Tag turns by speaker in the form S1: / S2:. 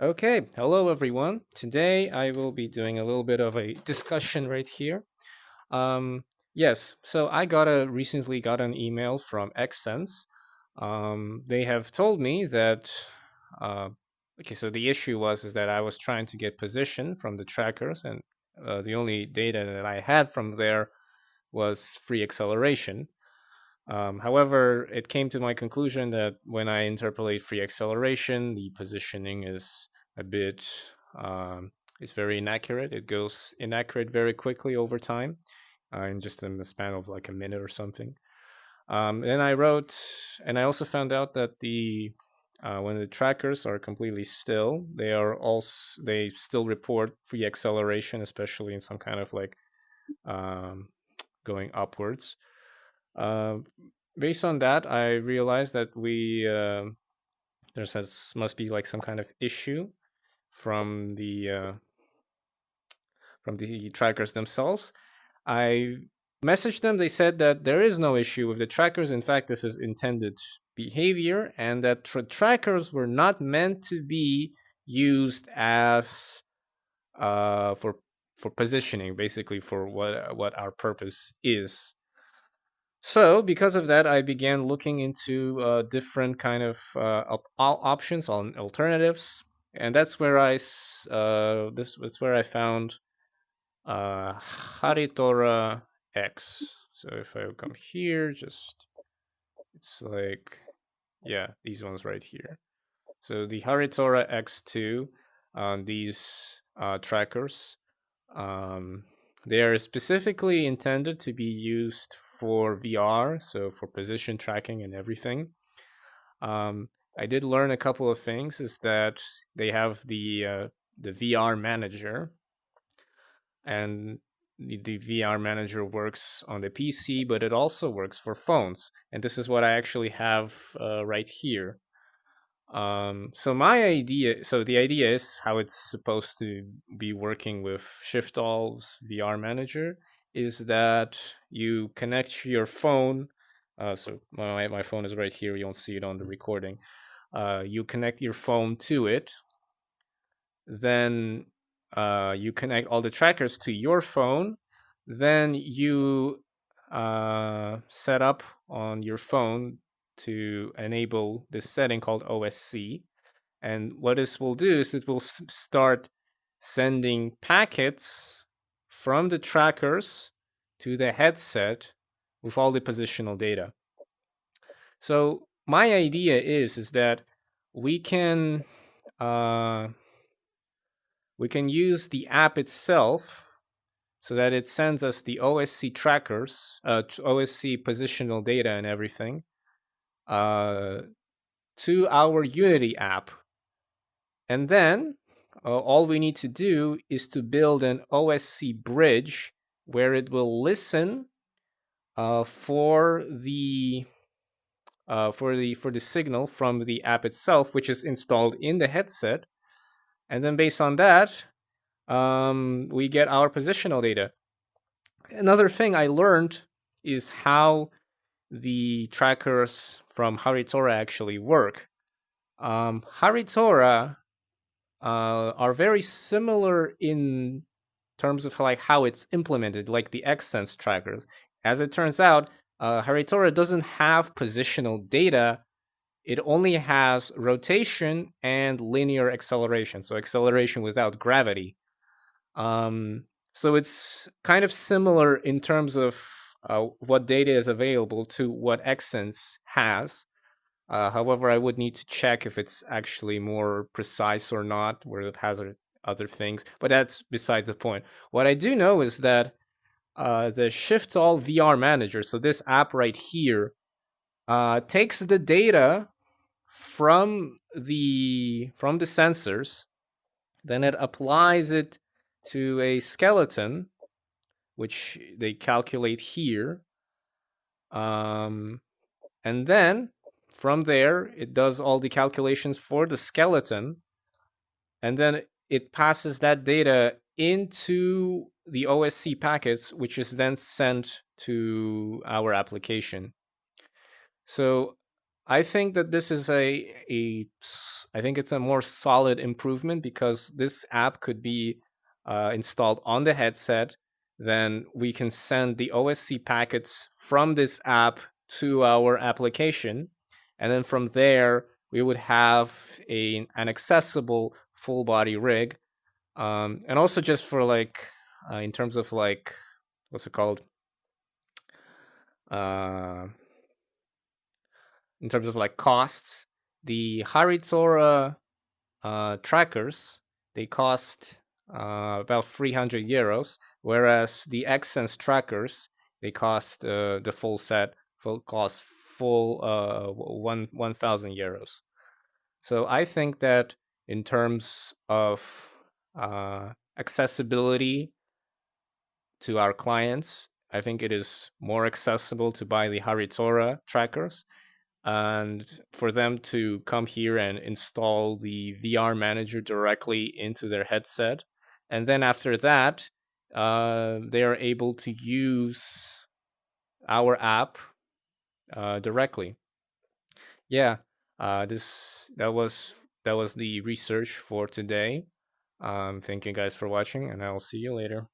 S1: Okay, hello everyone. Today I will be doing a little bit of a discussion right here. Um, yes, so recently got an email from XSense. They have told me that uh, okay, so the issue is that I was trying to get position from the trackers, and the only data that I had from there was free acceleration. However, it came to my conclusion that when I interpolate free acceleration, the positioning is a bit, it's very inaccurate. It goes inaccurate very quickly over time, in the span of like a minute or something. Then I wrote, and I also found out that when the trackers are completely still, they still report free acceleration, especially in some kind of like um, going upwards. Uh, Based on that, I realized that must be like some kind of issue from the trackers themselves. I messaged them. They said that there is no issue with the trackers. In fact, this is intended behavior, and that trackers were not meant to be used as for positioning, basically for what our purpose is. So, because of that, I began looking into different kind of options on alternatives, and that's where I found Haritora X. So if I come here, just it's like yeah, these ones right here. So the Haritora X2, these trackers, um, they are specifically intended to be used for VR, so for position tracking and everything. Um, I did learn a couple of things. Is that they have the VR manager, and the VR manager works on the PC, but it also works for phones. And this is what I actually have right here. So the idea is how it's supposed to be working with Shiftall's VR manager is that you connect your phone. So my phone is right here. You don't see it on the recording. You connect your phone to it. Then you connect all the trackers to your phone. Then you set up on your phone to enable this setting called OSC. And what this will do is it will start sending packets from the trackers to the headset with all the positional data. So my idea is that we can uh, we can use the app itself so that it sends us the OSC trackers, OSC positional data and everything, uh, to our Unity app. And then all we need to do is to build an OSC bridge where it will listen for the signal from the app itself, which is installed in the headset, and then based on that, we get our positional data. Another thing I learned is how the trackers from Haritora actually work. Haritora are very similar in terms of like how it's implemented, like the XSense trackers. As it turns out, Haritora doesn't have positional data. It only has rotation and linear acceleration, so acceleration without gravity. So it's kind of similar in terms of what data is available to what XSense has. However, I would need to check if it's actually more precise or not, where it has other things. But that's beside the point. What I do know is that the Shift All VR Manager, so this app right here, takes the data from the sensors, then it applies it to a skeleton, which they calculate here, and then from there it does all the calculations for the skeleton, and then it passes that data into the OSC packets, which is then sent to our application. So I think that this is I think it's a more solid improvement because this app could be installed on the headset. Then we can send the OSC packets from this app to our application, and then from there we would have an accessible full body rig. And also just for like in terms of like what's it called? Uh, in terms of like costs, the Haritora trackers, they cost about 300 euros, whereas the XSens trackers, they cost the full set full 1,000 euros. So I think that in terms of accessibility to our clients, I think it is more accessible to buy the Haritora trackers and for them to come here and install the VR manager directly into their headset. And then after that, they are able to use our app directly. Yeah, this that was the research for today. Thank you guys for watching, and I will see you later.